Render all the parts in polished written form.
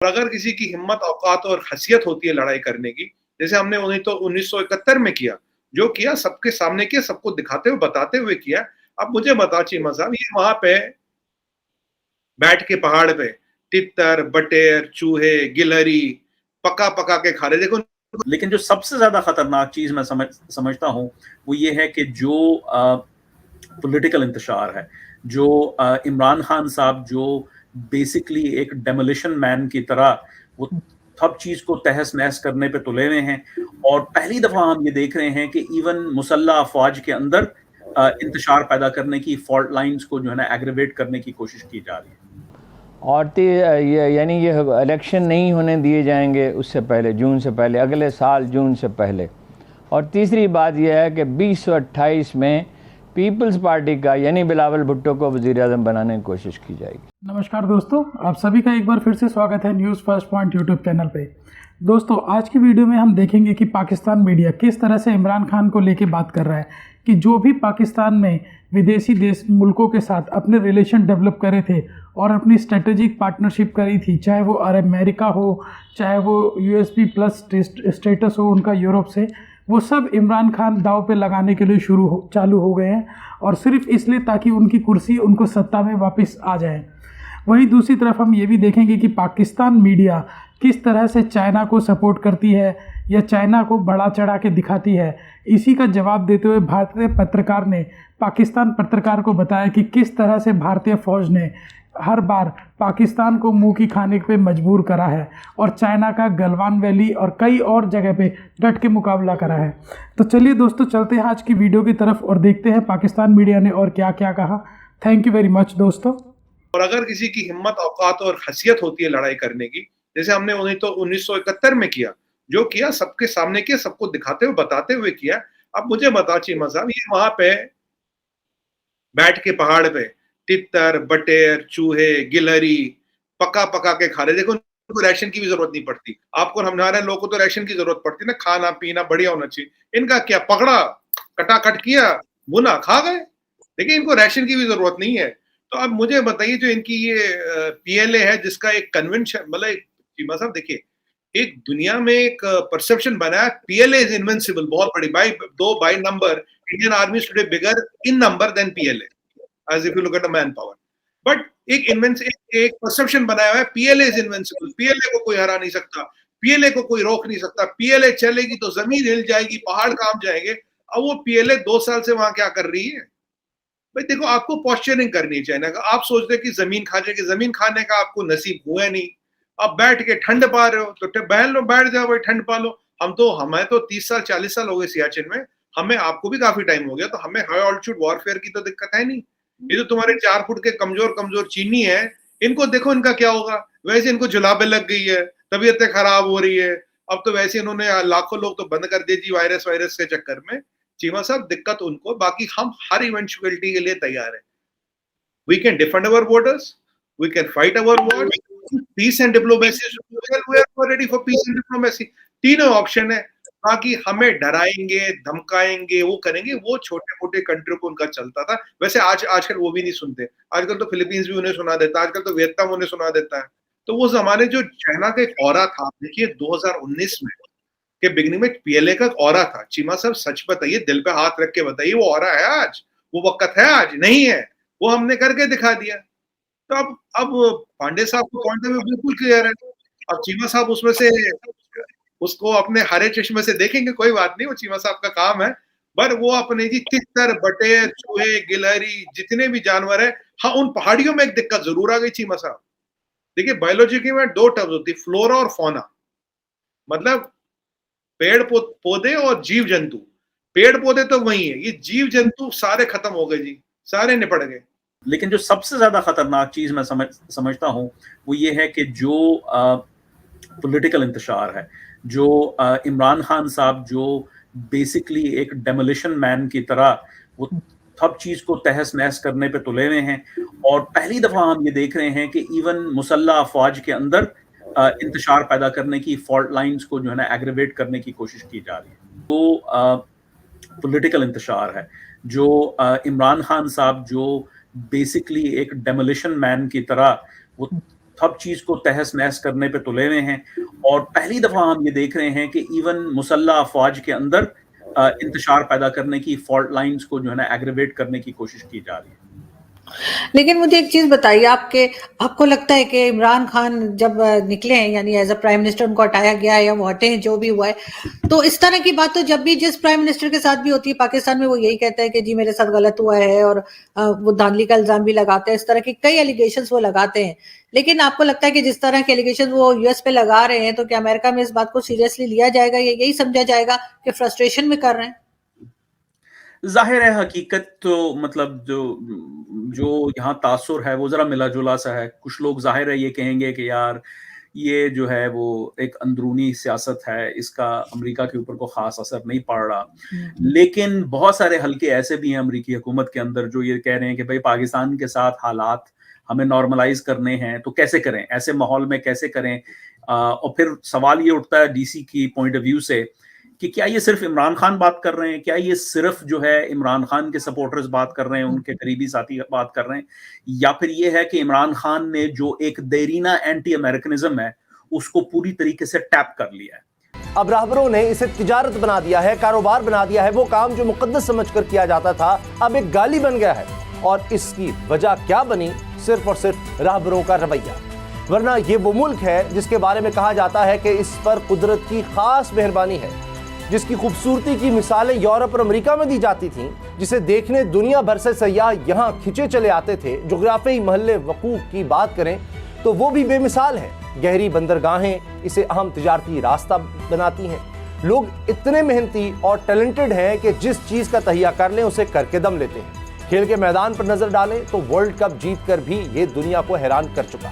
और अगर किसी की हिम्मत, औकात और हैसियत होती है लड़ाई करने की, जैसे हमने उन्हें तो 1971 में किया, जो किया सबके सामने किया, सबको दिखाते हुए, बताते हुए किया। अब मुझे बताओ चीमा साहब, ये वहाँ पे बैठ के पहाड़ पे तितर, बटेर, चूहे, गिलहरी पका-पका के खा रहे। देखो, लेकिन जो सबसे ज़्यादा खतरनाक चीज़ मैं समझता हूँ, वो ये है कि जो पॉलिटिकल इंतशार है, जो इमरान खान साहब जो बेसिकली एक डेमोलिशन मैन की तरह वो सब चीज़ को तहस-नहस करने पे तुले हुए हैं। और पहली दफ़ा हम ये देख रहे हैं कि इवन मुसल्लह अफ़वाज के अंदर इंतशार पैदा करने की, फ़ॉल्ट लाइन्स को जो है ना एग्रीवेट करने की कोशिश की जा रही है। और यानी ये इलेक्शन नहीं होने दिए जाएंगे उससे पहले, जून से पहले, अगले साल जून से पहले। और तीसरी बात यह है कि 2028 में पीपल्स पार्टी का यानी बिलावल भुट्टो को वज़ीर-ए-आज़म बनाने की कोशिश की जाएगी। नमस्कार दोस्तों, आप सभी का एक बार फिर से स्वागत है news first point YouTube channel पे। दोस्तों, आज की वीडियो में हम देखेंगे कि पाकिस्तान मीडिया किस तरह से इमरान खान को लेके बात कर रहा है कि जो भी पाकिस्तान में विदेशी मुल्कों के साथ अपने रिलेशन डेवलप करे थे और अपनी स्ट्रेटेजिक पार्टनरशिप करी थी, चाहे वो अमेरिका हो, चाहे वो यूएसपी प्लस स्टेटस हो उनका यूरोप से, वो सब इमरान खान दाव पे लगाने के लिए चालू हो गए हैं, और सिर्फ इसलिए ताकि उनकी कुर्सी उनको सत्ता में वापस आ जाए। वहीं दूसरी तरफ हम ये भी देखेंगे कि पाकिस्तान मीडिया किस तरह से चाइना को सपोर्ट करती है या चाइना को बढ़ा चढ़ा के दिखाती है। इसी का जवाब देते हुए भारतीय पत्रकार ने पाकिस्तान पत्रकार को बताया कि किस तरह से भारतीय फ़ौज ने हर बार पाकिस्तान को मुंह की खाने पे मजबूर करा है और चाइना का गलवान वैली और कई और जगह पे डट के मुकाबला करा है। तो चलिए दोस्तों, चलते हैं आज की वीडियो की तरफ और देखते हैं पाकिस्तान मीडिया ने और क्या क्या कहा। थैंक यू वेरी मच दोस्तों। और अगर किसी की हिम्मत, औकात और हैसियत होती है लड़ाई करने की, जैसे हमने उन्हें तो 1971 में किया, जो किया सबके सामने किया, सबको दिखाते हुए, बताते हुए किया। अब मुझे बताओ चीमा साहब, ये वहाँ पे बैठ के पहाड़ पे तितर, बटेर, चूहे, गिलहरी पका-पका के खा रहे। देखो, उनको राशन की भी जरूरत नहीं पड़ती। आपको, हमारे लोगों को तो राशन की जरूरत पड़ती है ना, खाना पीना बढ़िया होना चाहिए। इनका क्या, पकड़ा, कटाकट किया, भुना, खा गए। देखिए, इनको राशन की भी जरूरत नहीं है। तो अब मुझे बताइए, जो इनकी ये पीएलए है, जिसका एक कन्वेंशन, मतलब चीमा साहब देखिए, एक दुनिया में एक परसेप्शन बना है, पीएलए इज इनविंसिबल, बहुत बड़ी, by number Indian army is today bigger in number than PLA, as if you look at the manpower. But एक परसेप्शन बनाया हुआ है, पीएलए इज इनविंसिबल, पीएलए को कोई हरा नहीं सकता, पीएलए को कोई रोक नहीं सकता, पीएलए चलेगी तो जमीन हिल जाएगी, पहाड़ काम जाएंगे। अब वो पीएलए 2 साल से वहां क्या कर रही है भाई? देखो, आपको पोस्चरिंग करनी चाहिए। आप सोचते कि जमीन खा जाएगी, जमीन खाने का आपको नसीब हुआ नहीं। अब बैठ के ठंड पा रहे हो तो बहन लो, बैठ जाओ भाई, ठंड पा लो। हमें तो 30 साल 40 साल हो गए सियाचिन में, हमें, आपको भी काफी टाइम हो गया, तो हमें हाई ऑल्टीट्यूड वॉरफेयर की तो दिक्कत है नहीं। ये तो तुम्हारे 4 फुट के कमजोर कमजोर चीनी है, इनको देखो इनका क्या होगा। वैसे इनको जुलाबे लग गई है, तबीयतें खराब हो रही है। अब तो वैसे इन्होंने लाखों लोग तो बंद कर दिए जी, वायरस के चक्कर में। चीमा साहब, दिक्कत उनको, बाकी हम हर इवेंचुअलिटी के लिए तैयार है। We can defend our borders, we can fight our war, peace and diplomacy, we are ready for peace and diplomacy. तीनों ऑप्शन है। बाकी हमें डराएंगे, धमकाएंगे, वो करेंगे, वो छोटे मोटे कंट्री को उनका चलता था। वैसे आजकल वो भी नहीं सुनते। आजकल तो फिलीपींस भी उन्हें सुना देता है, आजकल तो वियतनाम उन्हें सुना देता है। तो वो जमाने जो चाइना का एक ऑरा था, देखिए 2019 में के बिगनिंग में पीएलए का ऑरा था। चीमा साहब, सच बताइए, दिल पे हाथ रख के बताइए, वो ऑरा है आज? वो वक्त है आज? नहीं है। वो हमने करके दिखा दिया। तो अब पांडे साहब को पॉइंट ऑफ व्यू बिल्कुल क्लियर है। अब चीमा साहब उसमें से उसको अपने हरे चश्मे से देखेंगे, कोई बात नहीं, वो चीमा साहब का काम है। पर वो अपने जी तितर, बटेर, चूहे, गिलहरी, जितने भी जानवर है, हाँ, उन पहाड़ियों में एक दिक्कत जरूर आ गई चीमा साहब। देखिए, बायोलॉजी में 2 टर्म्स होती है, फ्लोरा और फौना। मतलब पेड़ पौधे और जीव जंतु। पेड़ पौधे तो वही है, ये जीव जंतु सारे खत्म हो गए जी, सारे निपट गए। लेकिन जो सबसे ज्यादा खतरनाक चीज मैं समझता हूँ, वो ये है कि जो पॉलिटिकल इंतशार है, जो इमरान खान साहब जो बेसिकली एक डेमोलिशन मैन की तरह वो सब चीज को तहस नहस करने पे तुले हुए हैं। और पहली दफा हम ये देख रहे हैं कि इवन मुसल्लह अफवाज के अंदर इंतशार पैदा करने की, फॉल्ट लाइन्स को जो है ना एग्रीवेट करने की कोशिश की जा रही है। तो पॉलिटिकल इंतशार है, जो इमरान खान साहब जो बेसिकली एक डेमोलिशन मैन की तरह वो हर चीज को तहस नहस करने पे तुले हुए हैं। और पहली दफा हम ये देख रहे हैं कि इवन मुसल्लह अफवाज के अंदर इंतशार पैदा करने की, फॉल्ट लाइंस को जो है ना एग्रीवेट करने की कोशिश की जा रही है। लेकिन मुझे एक चीज बताइए, आपको लगता है कि इमरान खान जब निकले हैं, यानी एज अ प्राइम मिनिस्टर उनको हटाया गया है या वो हटे हैं, जो भी हुआ है, तो इस तरह की बात तो जब भी जिस प्राइम मिनिस्टर के साथ भी होती है पाकिस्तान में, वो यही कहता है कि जी मेरे साथ गलत हुआ है, और वो धांधली का इल्जाम भी लगाते हैं। इस तरह के कई एलिगेशंस वो लगाते हैं। लेकिन आपको लगता है कि जिस तरह के एलिगेशन वो यूएस पे लगा रहे हैं, तो क्या अमेरिका में इस बात को सीरियसली लिया जाएगा या यही समझा जाएगा कि फ्रस्ट्रेशन में कर रहे हैं? जाहिर है हकीकत तो मतलब जो यहाँ तासुर है वो जरा मिला जुला सा है। कुछ लोग जाहिर है ये कहेंगे कि यार ये जो है वो एक अंदरूनी सियासत है, इसका अमेरिका के ऊपर को खास असर नहीं पड़ रहा। लेकिन बहुत सारे हल्के ऐसे भी हैं अमेरिकी हुकूमत के अंदर जो ये कह रहे हैं कि भाई पाकिस्तान के साथ हालात हमें नॉर्मलाइज करने हैं, तो कैसे करें, ऐसे माहौल में कैसे करें। और फिर सवाल ये उठता है डीसी की पॉइंट ऑफ व्यू से कि क्या ये सिर्फ इमरान खान बात कर रहे हैं, क्या ये सिर्फ जो है इमरान खान के सपोर्टर्स बात कर रहे हैं, उनके करीबी साथी बात कर रहे हैं, या फिर ये है कि इमरान खान ने जो एक देरीना एंटी अमेरिकनिज्म है उसको पूरी तरीके से टैप कर लिया है। अब राहबरों ने इसे तिजारत बना दिया है, कारोबार बना दिया है। वो काम जो मुकद्दस समझकर किया जाता था अब एक गाली बन गया है। और इसकी वजह क्या बनी? सिर्फ और सिर्फ राहबरों का रवैया। वरना ये वो मुल्क है जिसके बारे में कहा जाता है कि इस पर कुदरत की खास मेहरबानी है, जिसकी खूबसूरती की मिसालें यूरोप और अमेरिका में दी जाती थीं, जिसे देखने दुनिया भर से सयाह यहाँ खिंचे चले आते थे। जोग्राफी महल्ले वकूफ की बात करें तो वो भी बेमिसाल है। गहरी बंदरगाहें इसे अहम तिजारती रास्ता बनाती हैं। लोग इतने मेहनती और टैलेंटेड हैं कि जिस चीज़ का तहिया कर लें उसे करके दम लेते हैं। खेल के मैदान पर नजर डालें तो वर्ल्ड कप जीत कर भी ये दुनिया को हैरान कर चुका।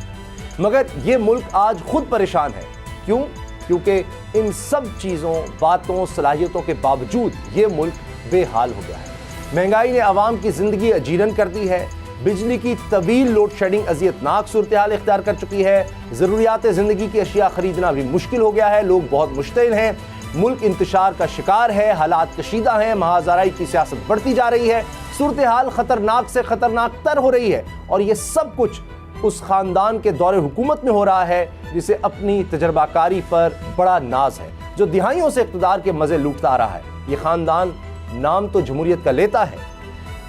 मगर ये मुल्क आज खुद परेशान है। क्यों? क्योंकि इन सब चीज़ों, बातों, सलाहियतों के बावजूद ये मुल्क बेहाल हो गया है। महंगाई ने आवाम की ज़िंदगी अजीरन कर दी है। बिजली की तवील लोड शेडिंग अजियतनाक सूरत हाल इख्तियार कर चुकी है। ज़रूरियात ज़िंदगी की अशिया ख़रीदना भी मुश्किल हो गया है। लोग बहुत मुश्तिल हैं। मुल्क इंतशार का शिकार है। हालात कशीदा हैं। महाजराई की सियासत बढ़ती जा रही है। सूरत हाल ख़तरनाक से ख़तरनाक तर हो रही है। और ये सब कुछ उस ख़ानदान के दौरे हुकूमत में हो रहा है जिसे अपनी तजर्बाकारी पर बड़ा नाज है, जो दिहाइयों से इक़्तिदार के मज़े लूटता आ रहा है। ये ख़ानदान नाम तो जमहूरियत का लेता है,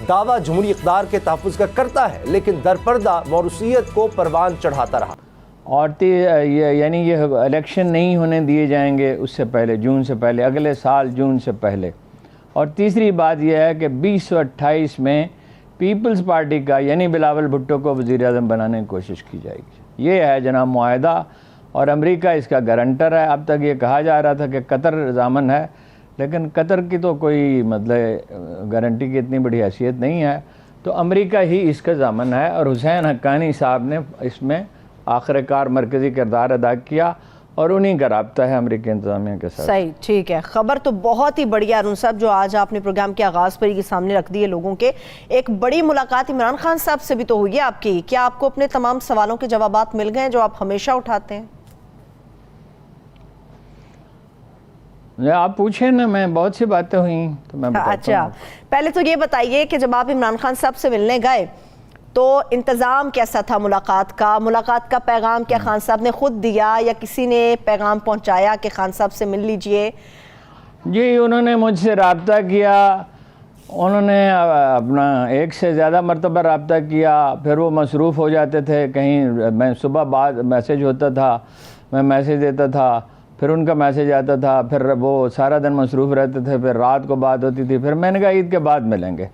दावा जमहूरी इक़्तिदार के तहफ़्फ़ुज़ का करता है, लेकिन दरपर्दा मौरूसियत को परवान चढ़ाता रहा। और यानी ये इलेक्शन नहीं होने दिए जाएंगे उससे पहले, जून से पहले, अगले साल जून से पहले। और तीसरी बात यह है कि 2028 में पीपल्स पार्टी का यानी बिलावल भुट्टो को वज़ीर-ए-आज़म बनाने की कोशिश की जाएगी। ये है जनाब मुआहदा, और अमेरिका इसका गारंटर है। अब तक ये कहा जा रहा था कि कतर रज़ामन है, लेकिन कतर की तो कोई मतलब गारंटी की इतनी बड़ी हैसियत नहीं है, तो अमेरिका ही इसका ज़ामन है। और हुसैन हक्कानी साहब ने इसमें आखिरकार मरकज़ी किरदार अदा किया, और उन्हीं का राब्ता है अमेरिकी इंतज़ामिया के साथ। सही, ठीक है। खबर तो बहुत ही बढ़िया अरुण साहब जो आज आपने प्रोग्राम के आगाज़ पर ही सामने रख दी है लोगों के। एक बड़ी मुलाकात इमरान खान साहब से भी तो हुई है आपकी। क्या आपको अपने तमाम सवालों के जवाबात मिल गए जो आप हमेशा उठाते हैं? आप पूछे ना, मैं बहुत सी बातें हुई तो मैं बताता हूं। अच्छा, पहले तो ये बताइए कि जब आप इमरान खान साहब से मिलने गए तो इंतज़ाम कैसा था मुलाकात का पैगाम क्या खान साहब ने खुद दिया या किसी ने पैगाम पहुंचाया कि खान साहब से मिल लीजिए? जी, उन्होंने मुझसे रब्ता किया। उन्होंने अपना एक से ज़्यादा मरतबा रब्ता किया। फिर वो मसरूफ़ हो जाते थे कहीं। मैं सुबह बाद मैसेज होता था, मैं मैसेज देता था, फिर उनका मैसेज आता था, फिर वो सारा दिन मसरूफ़ रहते थे, फिर रात को बात होती थी। फिर मैंने कहा ईद के बाद मिलेंगे।